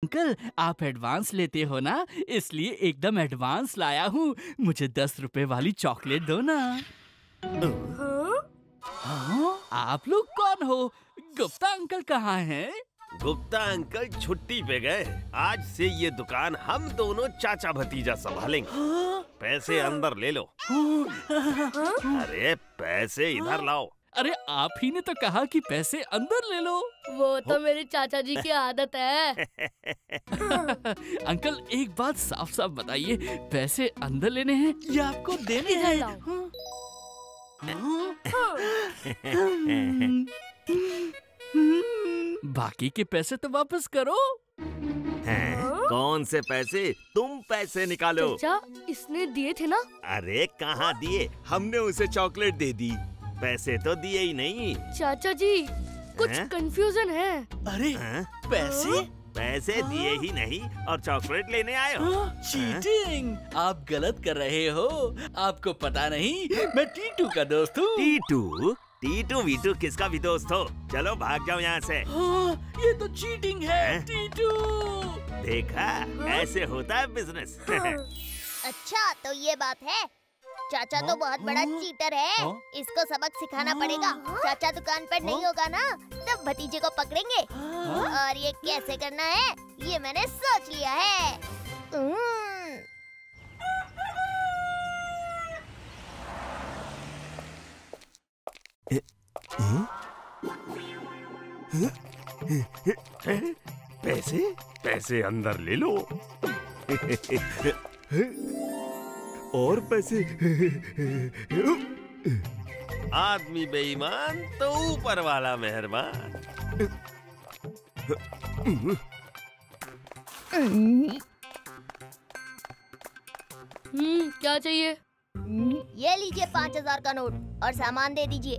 Uncle, आप advance लेते हो ना, इसलिए एकदम एडवांस लाया हूँ। मुझे 10 रुपए वाली चॉकलेट दो ना। हाँ? आप लोग कौन हो? गुप्ता अंकल कहाँ हैं? गुप्ता अंकल छुट्टी पे गए। आज से ये दुकान हम दोनों चाचा भतीजा संभालेंगे। पैसे अंदर ले लो। अरे पैसे इधर लाओ। अरे आप ही ने तो कहा कि पैसे अंदर ले लो। वो तो मेरे चाचा जी की आदत है। अंकल एक बात साफ साफ बताइए, पैसे अंदर लेने हैं या आपको देने हैं? बाकी के पैसे तो वापस करो। कौन से पैसे? तुम पैसे निकालो। चाचा इसने दिए थे ना? अरे कहाँ दिए? हमने उसे चॉकलेट दे दी, पैसे तो दिए ही नहीं। चाचा जी कुछ कंफ्यूजन है। अरे पैसे? पैसे दिए ही नहीं और चॉकलेट लेने आए हो? चीटिंग! आप गलत कर रहे हो। आपको पता नहीं, मैं टीटू का दोस्त हूँ। टीटू? टीटू वीटू किसका भी दोस्त हो? चलो भाग जाओ यहाँ से। हाँ, ये तो चीटिंग है टीटू। देखा, ऐसे होता है बिजनेस। अच्छा तो ये बात है। चाचा तो बहुत बड़ा चीटर है। इसको सबक सिखाना पड़ेगा। चाचा दुकान पर नहीं होगा ना, तब भतीजे को पकड़ेंगे। और ये कैसे करना है, ये मैंने सोच लिया है। पैसे? पैसे अंदर ले लो। और पैसे? आदमी बेईमान तो ऊपर वाला मेहरबान। क्या चाहिए? ये लीजिए 5000 का नोट और सामान दे दीजिए।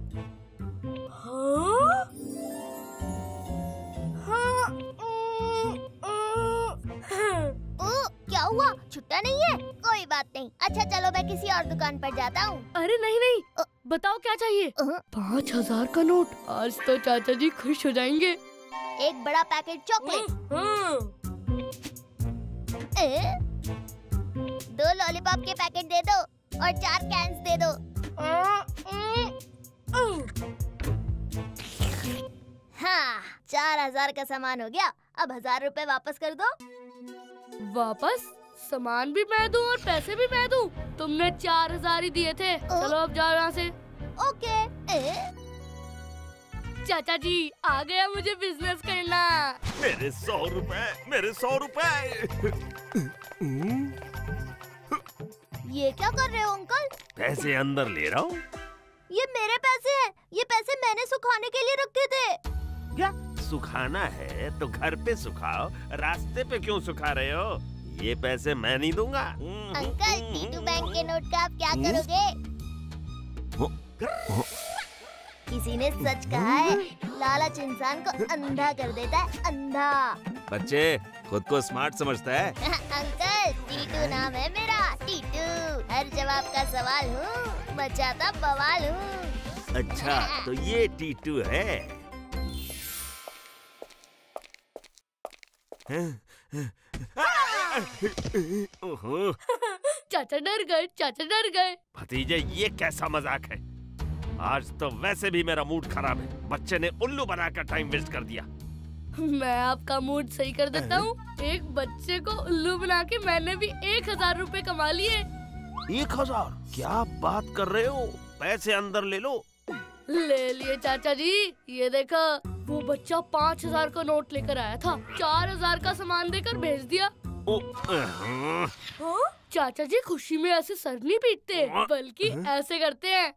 क्या हुआ? छुट्टा नहीं है? कोई बात नहीं। अच्छा चलो मैं किसी और दुकान पर जाता हूँ। अरे नहीं नहीं, बताओ क्या चाहिए? 5000 का नोट। आज तो चाचा जी खुश हो जाएंगे। एक बड़ा पैकेट चॉकलेट, 2 लॉलीपॉप के पैकेट दे दो और 4 कैन्स दे दो। हाँ, 4000 का सामान हो गया। अब 1000 रुपए वापस कर दो। वापस? सामान भी मैं दूं और पैसे भी मैं दूं? तुमने 4000 ही दिए थे। चलो अब जाओ यहाँ से। ओके। चाचा जी आ गया मुझे बिजनेस करना। मेरे 100 रुपए, मेरे 100 रुपए। ये क्या कर रहे हो अंकल? पैसे अंदर ले रहा हूँ। ये मेरे पैसे हैं। ये पैसे मैंने सुखाने के लिए रखे थे। क्या सुखाना है तो घर पे सुखाओ, रास्ते पे क्यों सुखा रहे हो? ये पैसे मैं नहीं दूंगा। अंकल टीटू बैंक के नोट का आप क्या करोगे? किसी ने सच कहा है, लालच इंसान को अंधा कर देता है, अंधा। बच्चे खुद को स्मार्ट समझता है। अंकल टीटू नाम है मेरा, टीटू। हर जवाब का सवाल हूँ, मचाता बवाल हूँ। अच्छा तो ये टीटू है। चाचा डर गए, चाचा डर गए। भतीजे ये कैसा मजाक है? आज तो वैसे भी मेरा मूड खराब है। बच्चे ने उल्लू बनाकर टाइम वेस्ट कर दिया। मैं आपका मूड सही कर देता हूँ। एक बच्चे को उल्लू बना के मैंने भी 1000 रुपए कमा लिए। 1000? क्या बात कर रहे हो? पैसे अंदर ले लो। ले लिए चाचा जी। ये देखो, वो बच्चा 5000 का नोट लेकर आया था, 4000 का सामान देकर भेज दिया। चाचा जी खुशी में ऐसे सर नहीं पीटते, बल्कि ऐसे करते हैं।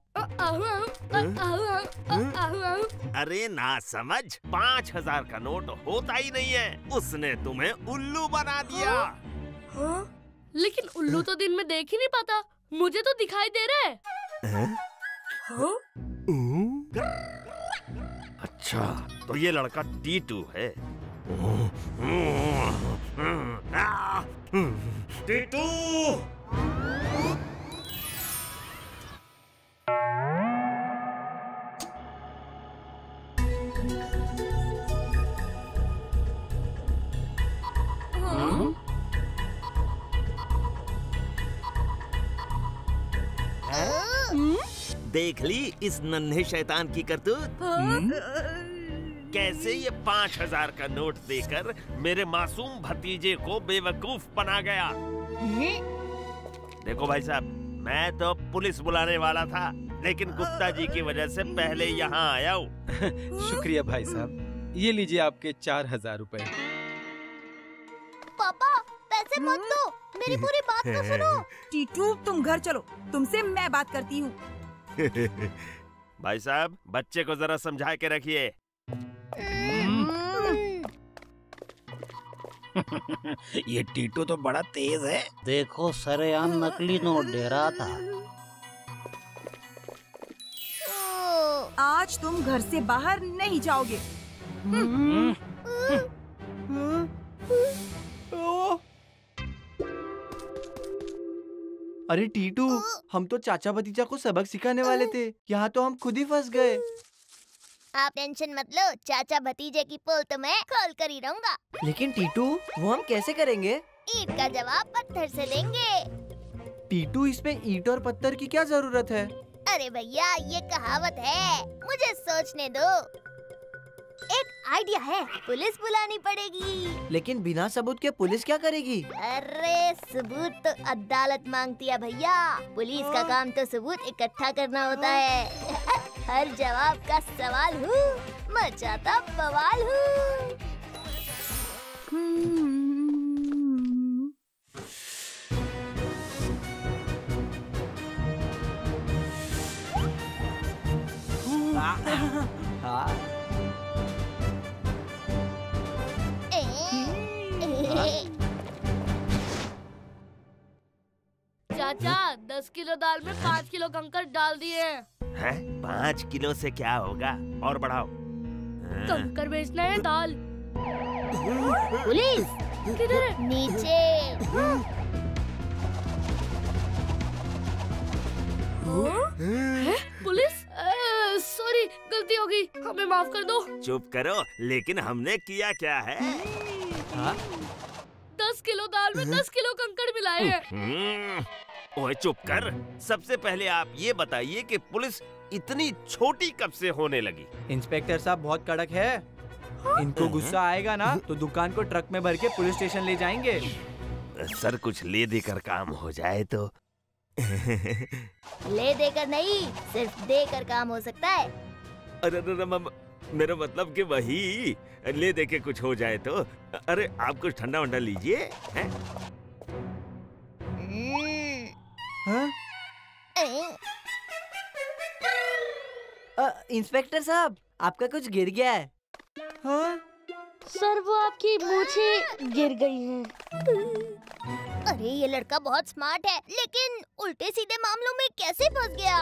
अरे ना समझ, 5000 का नोट होता ही नहीं है। उसने तुम्हें उल्लू बना दिया। लेकिन उल्लू तो दिन में देख ही नहीं पाता, मुझे तो दिखाई दे रहा है। अच्छा तो ये लड़का टीटू है। टीटू! देख ली इस नन्हे शैतान की करतूत। कैसे ये 5000 का नोट देकर मेरे मासूम भतीजे को बेवकूफ बना गया। देखो भाई साहब, मैं तो पुलिस बुलाने वाला था, लेकिन गुप्ता जी की वजह से पहले यहाँ आया हूँ। शुक्रिया भाई साहब, ये लीजिए आपके 4000 रुपए। पापा पैसे मत दो, मेरी पूरी बात तो सुनो। टीटू तुम घर चलो, तुमसे मैं बात करती हूँ। भाई साहब, बच्चे को जरा समझा के रखिए। ये टीटू तो बड़ा तेज है। देखो सरेआम नकली नोट दे रहा था। आज तुम घर से बाहर नहीं जाओगे। अरे टीटू, हम तो चाचा भतीजा को सबक सिखाने वाले थे, यहाँ तो हम खुद ही फंस गए। आप टेंशन मत लो, चाचा भतीजे की पोल तो मैं खोल कर ही रहूंगा। लेकिन टीटू, वो हम कैसे करेंगे? ईंट का जवाब पत्थर से देंगे। टीटू, इसमें ईंट और पत्थर की क्या जरूरत है? अरे भैया, ये कहावत है, मुझे सोचने दो। एक आइडिया है, पुलिस बुलानी पड़ेगी। लेकिन बिना सबूत के पुलिस क्या करेगी? अरे सबूत तो अदालत मांगती है भैया। पुलिस का काम तो सबूत इकट्ठा करना होता है। हर जवाब का सवाल हूँ, मचाता बवाल हूँ। चाचा 10 किलो दाल में 5 किलो कंकर डाल दिए हैं? 5 किलो से क्या होगा? और बढ़ाओ। कंकर बेचना है दाल। पुलिस किधर है? नीचे। पुलिस? सॉरी, गलती हो गई, हमें माफ कर दो। चुप करो, लेकिन हमने किया क्या है? 10 किलो दाल में 10 किलो कंकड़ मिलाए हैं। ओए चुप कर। सबसे पहले आप ये बताइए कि पुलिस इतनी छोटी कब से होने लगी? इंस्पेक्टर साहब बहुत कड़क है। इनको गुस्सा आएगा ना तो दुकान को ट्रक में भर के पुलिस स्टेशन ले जाएंगे। सर, कुछ ले देकर काम हो जाए तो। ले देकर नहीं, सिर्फ देकर काम हो सकता है। अरे मेरा मतलब कि वही ले दे के कुछ हो जाए तो। अरे आप कुछ ठंडा वंडा लीजिए। इंस्पेक्टर साहब, आपका कुछ गिर गया है। हाँ? सर, वो आपकी मूंछें गिर गई हैं। अरे ये लड़का बहुत स्मार्ट है, लेकिन उल्टे सीधे मामलों में कैसे फंस गया?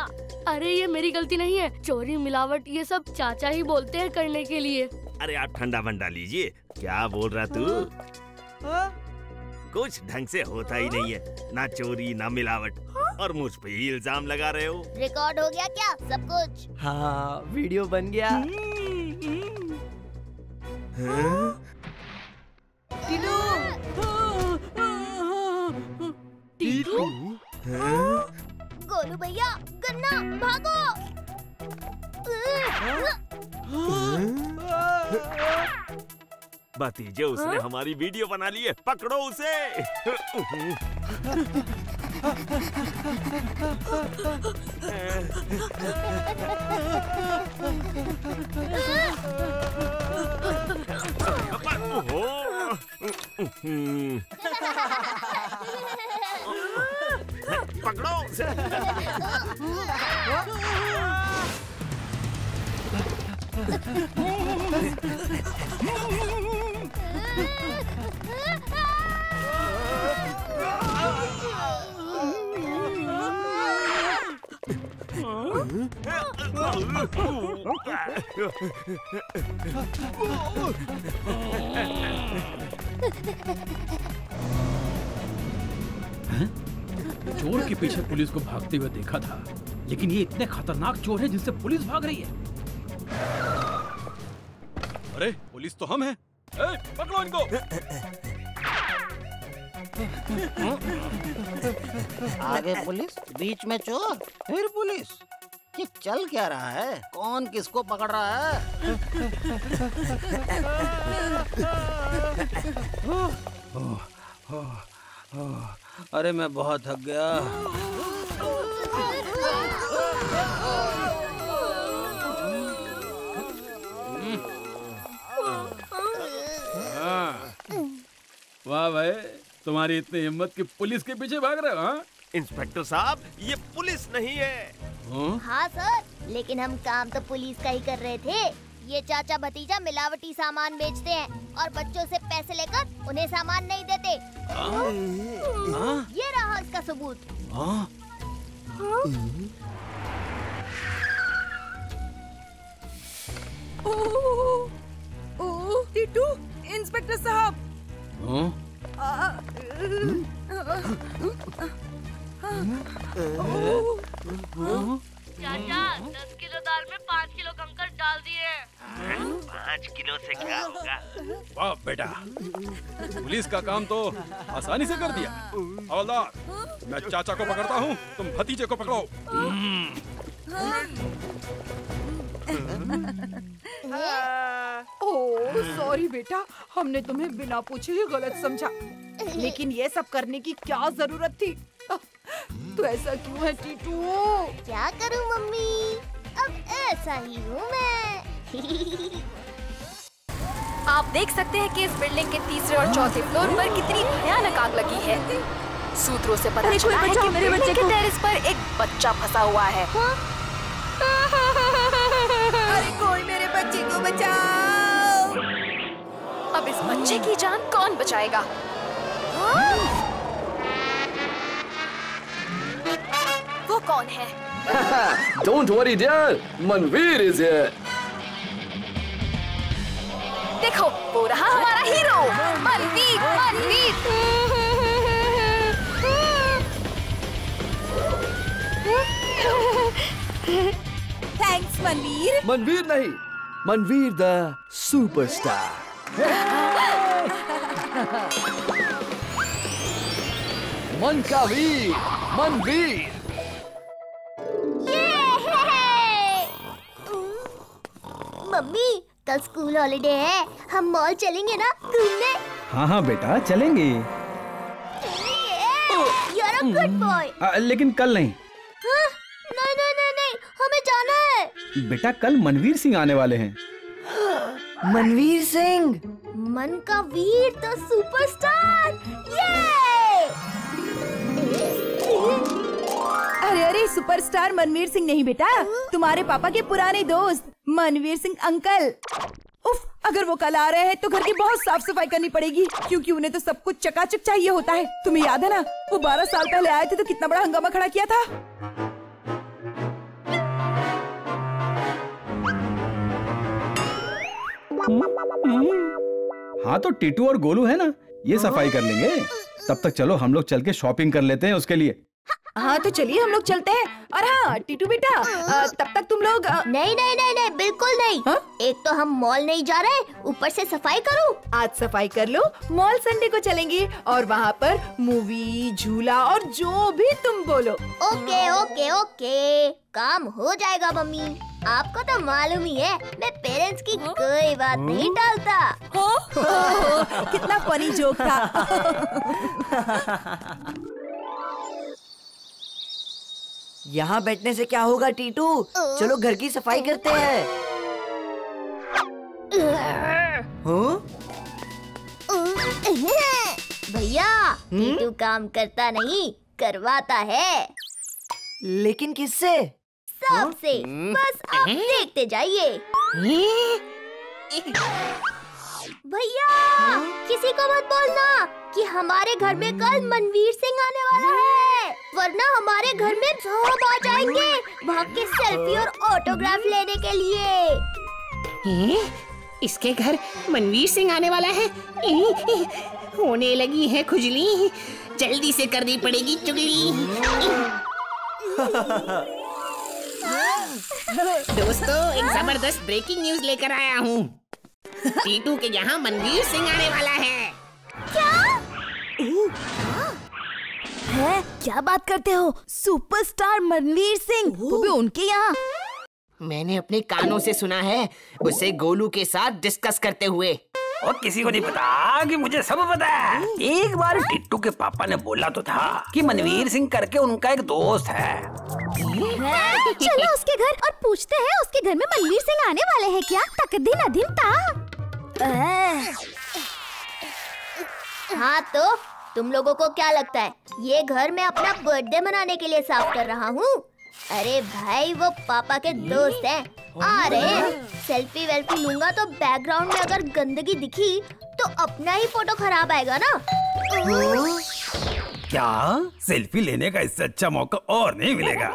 अरे ये मेरी गलती नहीं है, चोरी मिलावट ये सब चाचा ही बोलते हैं करने के लिए। अरे आप ठंडा वंडा लीजिए। क्या बोल रहा तू? कुछ ढंग से होता ही नहीं है, ना चोरी ना मिलावट, और मुझ पे ही इल्जाम लगा रहे हो। रिकॉर्ड हो गया क्या सब कुछ? हाँ, वीडियो बन गया। टीटू! टीटू? गोलू भैया, गन्ना भागो! भतीजे, उसने हमारी वीडियो बना ली है, पकड़ो उसे। पकड़ो उसे। चोर के पीछे पुलिस को भागते हुए देखा था, लेकिन ये इतने खतरनाक चोर है जिनसे पुलिस भाग रही है। अरे पुलिस तो हम हैं। पकड़ो इनको। आगे पुलिस, बीच में चोर, फिर पुलिस। ये चल क्या रहा है? कौन किसको पकड़ रहा है? अरे मैं बहुत थक गया। वाह भाई, तुम्हारी इतनी हिम्मत कि पुलिस के पीछे भाग रहे हो? हाँ? इंस्पेक्टर साहब, ये पुलिस नहीं है। हाँ सर, लेकिन हम काम तो पुलिस का ही कर रहे थे। ये चाचा भतीजा मिलावटी सामान बेचते हैं और बच्चों से पैसे लेकर उन्हें सामान नहीं देते। ये रहा इसका सबूत। ओह, टीटू, इंस्पेक्टर साहब। चाचा 10 किलो दाल में 5 किलो कंकर डाल दिए। 5 किलो से क्या होगा? वाह बेटा, पुलिस का काम तो आसानी से कर दिया। हवलदार, मैं चाचा को पकड़ता हूँ, तुम भतीजे को पकड़ो। ओह सॉरी बेटा, हमने तुम्हें बिना पूछे ही गलत समझा। लेकिन ये सब करने की क्या जरूरत थी? तो ऐसा क्यों है टीटू? क्या करूं मम्मी, अब ऐसा ही हूँ मैं। आप देख सकते हैं कि इस बिल्डिंग के तीसरे और चौथे फ्लोर पर कितनी भयानक आग लगी है। सूत्रों से पता चला है कि बिल्डिंग के टेरेस पर एक बच्चा फंसा हुआ है। अरे कोई मेरे बच्चे को बचाओ! अब इस बच्चे की जान कौन बचाएगा? वो कौन है? Don't worry dear, Manveer is here. देखो, वो रहा हमारा हीरो, मनवीर। मनवीर थैंक्स मनवीर। मनवीर नहीं, मनवीर द सुपरस्टार। मन का वीर, मनवीर। मम्मी, कल स्कूल हॉलिडे है, हम मॉल चलेंगे ना घूमने? हाँ हाँ बेटा, चलेंगे। You're a good boy. लेकिन कल नहीं। नहीं नहीं नहीं नहीं, हमें जाना है। बेटा कल मनवीर सिंह आने वाले हैं। मनवीर सिंह, मन का वीर तो सुपरस्टार। ये अरे अरे, सुपरस्टार मनवीर सिंह नहीं बेटा, तुम्हारे पापा के पुराने दोस्त मनवीर सिंह अंकल। उफ, अगर वो कल आ रहे हैं तो घर की बहुत साफ सफाई करनी पड़ेगी, क्योंकि उन्हें तो सब कुछ चकाचक चाहिए होता है। तुम्हें याद है ना, वो 12 साल पहले आए थे तो कितना बड़ा हंगामा खड़ा किया था। हाँ तो टीटू और गोलू है ना, ये सफाई कर लेंगे। तब तक चलो हम लोग चल के शॉपिंग कर लेते हैं उसके लिए। हाँ तो चलिए हम लोग चलते हैं। और हाँ टीटू बेटा, तब तक तुम लोग नहीं नहीं नहीं नहीं, बिल्कुल नहीं। एक तो हम मॉल नहीं जा रहे, ऊपर से सफाई करूं। आज सफाई कर लो, मॉल संडे को चलेंगे और वहाँ पर मूवी, झूला और जो भी तुम बोलो। ओके ओके ओके, काम हो जाएगा मम्मी। आपको तो मालूम ही है, मैं पेरेंट्स की कोई बात नहीं टालता। कितना फनी जोक था। यहाँ बैठने से क्या होगा टीटू? चलो घर की सफाई करते हैं। भैया, टीटू काम करता नहीं, करवाता है। लेकिन किससे? सबसे। बस आप देखते जाइए। भैया, किसी को मत बोलना कि हमारे घर में कल मनवीर सिंह आने वाला है, वरना हमारे घर में सब आ जाएंगे भाग के सेल्फी और ऑटोग्राफ लेने के लिए। इसके घर मनवीर सिंह आने वाला है। होने लगी है खुजली, जल्दी से करनी पड़ेगी चुगली। दोस्तों, एक जबरदस्त ब्रेकिंग न्यूज लेकर आया हूँ। टीटू के यहाँ मनवीर सिंह आने वाला है। क्या? क्या बात करते हो? सुपरस्टार मनवीर सिंह, वो भी उनके यहाँ? मैंने अपने कानों से सुना है उसे गोलू के साथ डिस्कस करते हुए। और किसी को नहीं पता कि मुझे सब पता है। एक बार टिट्टू के पापा ने बोला तो था कि मनवीर सिंह करके उनका एक दोस्त है। चलो उसके घर और पूछते हैं उसके घर में मनवीर सिंह आने वाले हैं क्या? तकदीन अदीम था। हाँ तो तुम लोगों को क्या लगता है ये घर मैं अपना बर्थडे मनाने के लिए साफ कर रहा हूँ? अरे भाई वो पापा के दोस्त हैं। आ रहे सेल्फी वेल्फी लूंगा तो बैकग्राउंड में अगर गंदगी दिखी तो अपना ही फोटो खराब आएगा ना। क्या सेल्फी लेने का इससे अच्छा मौका और नहीं मिलेगा।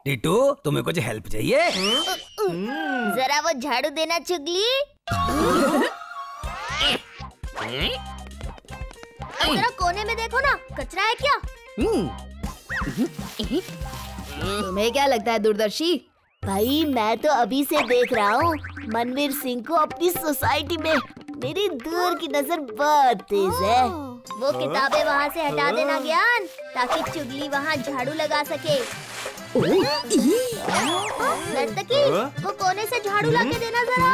टिट्टू तुम्हें कुछ हेल्प चाहिए? जरा वो झाड़ू देना चुगली। जरा कोने में देखो ना, कचरा है क्या? तुम्हें क्या लगता है दूरदर्शी? भाई मैं तो अभी से देख रहा हूँ मनवीर सिंह को अपनी सोसाइटी में। मेरी दूर की नजर बहुत तेज है। वो किताबें वहाँ से हटा देना ज्ञान, ताकि चुगली वहाँ झाड़ू लगा सके। नर्तकी वो कोने से झाड़ू लाके देना जरा।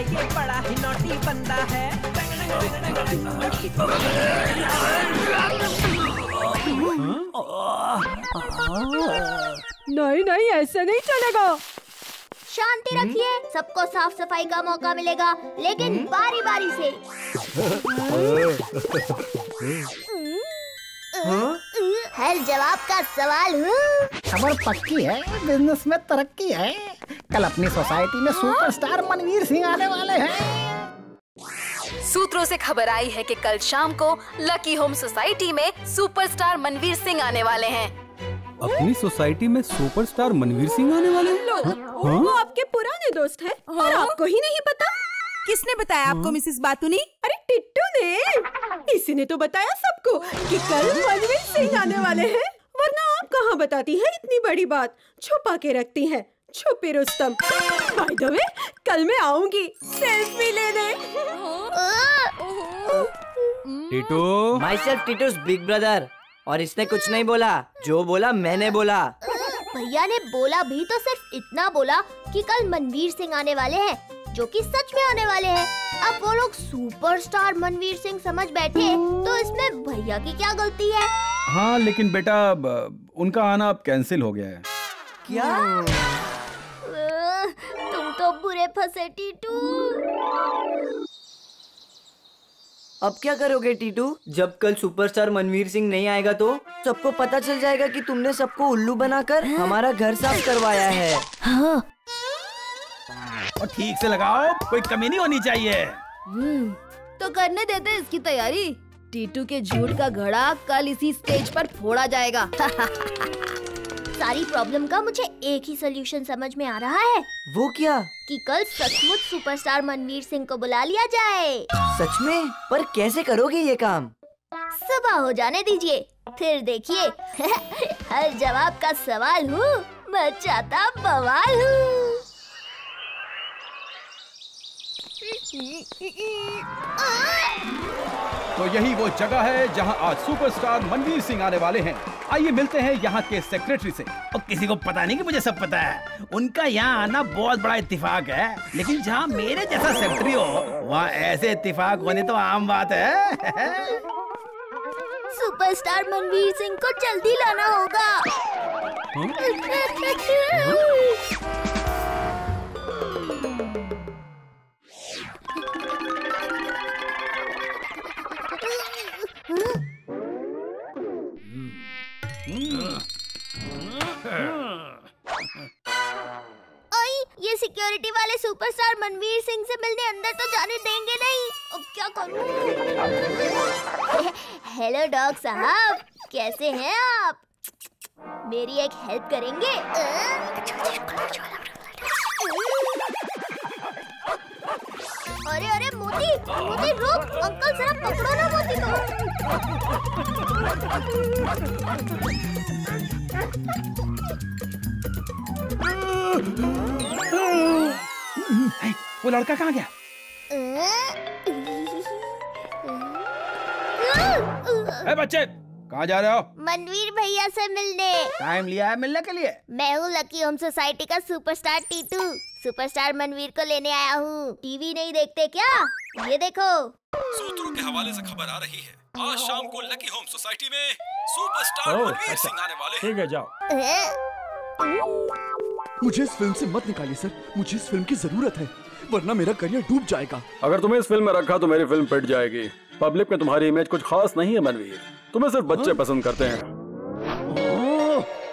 ये बड़ा ही नॉटी बंदा है। नहीं नहीं ऐसे नहीं चलेगा। शांति रखिए, सबको साफ सफाई का मौका मिलेगा, लेकिन बारी बारी से। हर जवाब का सवाल हूँ। खबर पक्की है, बिजनेस में तरक्की है। कल अपनी सोसाइटी में सुपरस्टार मनवीर सिंह आने वाले हैं। सूत्रों से खबर आई है कि कल शाम को लकी होम सोसाइटी में सुपरस्टार मनवीर सिंह आने वाले हैं। अपनी सोसाइटी में सुपरस्टार मनवीर सिंह आने वाले हैं? वो आपके पुराने दोस्त हैं और आपको ही नहीं पता? किसने बताया आपको मिसेस बातुनी? अरे टिट्टू ने। इसी ने तो बताया सबको कि कल मनवीर सिंह आने वाले हैं। वरना आप कहाँ बताती हैं इतनी बड़ी बात, छुपा के रखती हैं। छुपी रुस्तम। बाय द वे कल मैं आऊंगी सेल्फी लेने। Tittu my self Tittu's big brother. और इसने कुछ नहीं बोला, जो बोला मैंने बोला। भैया ने बोला भी तो सिर्फ इतना बोला कि कल मनवीर सिंह आने वाले हैं, जो कि सच में आने वाले हैं। अब वो लोग सुपरस्टार मनवीर सिंह समझ बैठे तो इसमें भैया की क्या गलती है? हाँ लेकिन बेटा उनका आना अब कैंसिल हो गया है। क्या? तुम तो बुरे फंसे टीटू। अब क्या करोगे टीटू? जब कल सुपरस्टार मनवीर सिंह नहीं आएगा तो सबको पता चल जाएगा कि तुमने सबको उल्लू बनाकर हमारा घर साफ करवाया है। हाँ। और ठीक से लगाओ, कोई कमी नहीं होनी चाहिए। तो करने देते इसकी तैयारी। टीटू के झूठ का घड़ा कल इसी स्टेज पर फोड़ा जाएगा। सारी प्रॉब्लम का मुझे एक ही सोल्यूशन समझ में आ रहा है। वो क्या? कि कल सचमुच सुपरस्टार मनवीर सिंह को बुला लिया जाए। सच में? पर कैसे करोगे ये काम? सुबह हो जाने दीजिए, फिर देखिए। हर जवाब का सवाल हूँ, मचाता बवाल हूँ। तो यही वो जगह है जहां आज सुपरस्टार मनवीर सिंह आने वाले हैं। आइए मिलते हैं यहाँ के सेक्रेटरी से। और किसी को पता नहीं कि मुझे सब पता है। उनका यहाँ आना बहुत बड़ा इत्तेफाक है, लेकिन जहाँ मेरे जैसा सेक्रेटरी हो वहाँ ऐसे इत्तेफाक होने तो आम बात है। सुपरस्टार मनवीर सिंह को जल्दी लाना होगा। ये सिक्योरिटी वाले सुपरस्टार मनवीर सिंह से मिलने अंदर तो जाने देंगे नहीं। अब क्या करूं? हेलो डॉग साहब, कैसे हैं आप? मेरी एक हेल्प करेंगे? अरे अरे मोती, मोती रुक, अंकल जरा पकड़ो ना मोती को। वो लड़का कहाँ गया? ए बच्चे, कहाँ जा रहे हो? मनवीर भैया से मिलने। टाइम लिया है मिलने के लिए? मैं हूँ लकी होम सोसाइटी का सुपरस्टार टीटू। सुपरस्टार मनवीर को लेने आया हूँ। टीवी नहीं देखते क्या? ये देखो। सूत्रों के हवाले से खबर आ रही है, आज शाम को लकी होम सोसाइटी में सुपरस्टार मनवीर सिंह आने वाले हैं। ठीक है, जाओ। मुझे इस फिल्म से मत निकालिए सर, मुझे इस फिल्म की जरूरत है, वरना मेरा करियर डूब जाएगा। अगर तुम्हें इस फिल्म में रखा तो मेरी फिल्म पिट जाएगी। पब्लिक में तुम्हारी इमेज कुछ खास नहीं है मनवीर, तुम्हें सिर्फ बच्चे पसंद करते हैं।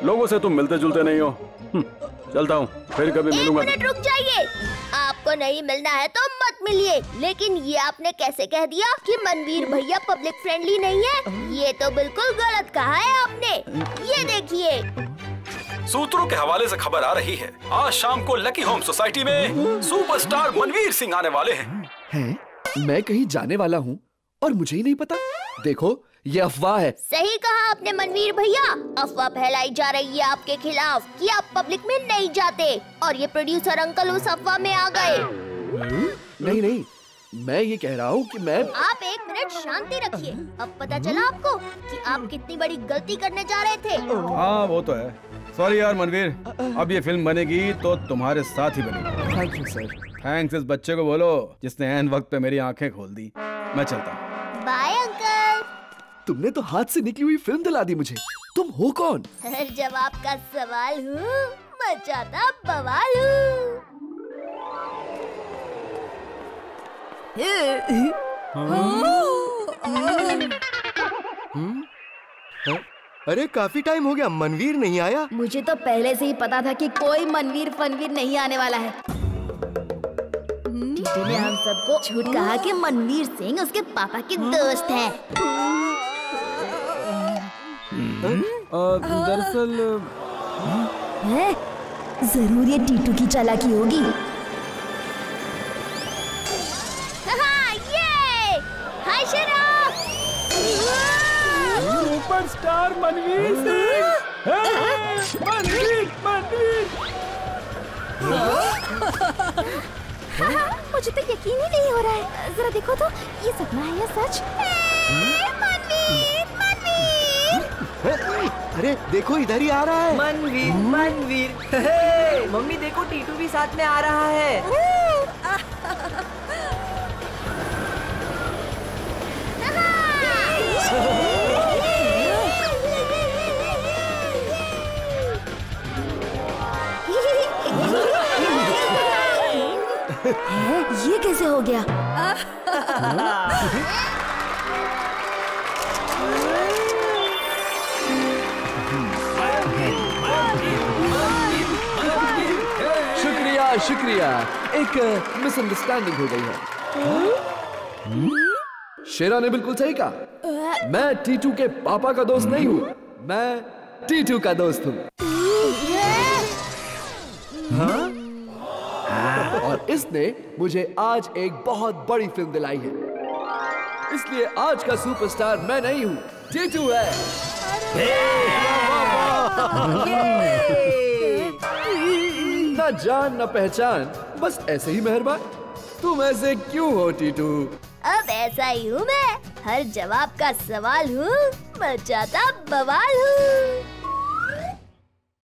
लोगों से तुम मिलते जुलते नहीं हो। चलता हूँ, फिर कभी मिलूंगा। 1 मिनट रुक जाइए। आपको नहीं मिलना है तो मत मिलिए। लेकिन ये आपने कैसे कह दिया कि मनवीर भैया पब्लिक फ्रेंडली नहीं है? ये तो बिल्कुल गलत कहा है आपने। ये देखिए, सूत्रों के हवाले से खबर आ रही है, आज शाम को लकी होम सोसाइटी में सुपरस्टार मनवीर सिंह आने वाले हैं। मैं कहीं जाने वाला हूँ और मुझे ही नहीं पता। देखो, ये अफवाह है। सही कहा आपने मनवीर भैया। अफवाह फैलाई जा रही है आपके खिलाफ कि आप पब्लिक में नहीं जाते, और ये प्रोड्यूसर अंकल उस अफवाह में आ गए। नहीं नहीं, मैं ये कह रहा हूँ कि मैं। आप 1 मिनट शांति रखिए। अब पता चला आपको कि आप कितनी बड़ी गलती करने जा रहे थे। हाँ वो तो है। सॉरी यार मनवीर, अब ये फिल्म बनेगी तो तुम्हारे साथ ही बनेगी। Thank you sir. थैंक्स इस बच्चे को बोलो जिसने ऐन वक्त पे मेरी आंखें खोल दी। मैं चलता हूँ। Bye uncle. तुमने तो हाथ से निकली हुई फिल्म दिला दी मुझे। तुम हो कौन? हर जवाब का सवाल हूँ, मचाता बवाल हूँ। अरे काफी टाइम हो गया, मनवीर नहीं आया। मुझे तो पहले से ही पता था कि कोई मनवीर फनवीर नहीं आने वाला है। टीटू ने हम सबको झूठ कहा कि मनवीर सिंह उसके पापा के दोस्त हैं। दरअसल जरूर ये टीटू की चालाकी होगी। हाय शेरा। सुपरस्टार मनवीर सिंह। मनवीर। मुझे तो यकीन ही नहीं हो रहा है। जरा देखो तो, ये सपना है या सच? मनवीर। अरे देखो, इधर ही आ रहा है। मनवीर। मम्मी देखो, टीटू भी साथ में आ रहा है। ये कैसे हो गया? शुक्रिया, एक मिसअंडरस्टैंडिंग हो गई है। शेरा ने बिल्कुल सही कहा। मैं टीटू के पापा का दोस्त नहीं हूँ, मैं टीटू का दोस्त हूँ। और इसने मुझे आज एक बहुत बड़ी फिल्म दिलाई है, इसलिए आज का सुपरस्टार मैं नहीं हूँ, टीटू है। ना जान ना पहचान, बस ऐसे ही मेहरबान। तुम ऐसे क्यों हो टीटू? अब ऐसा ही हूँ मैं, हर जवाब का सवाल हूँ, मचाता बवाल हूँ।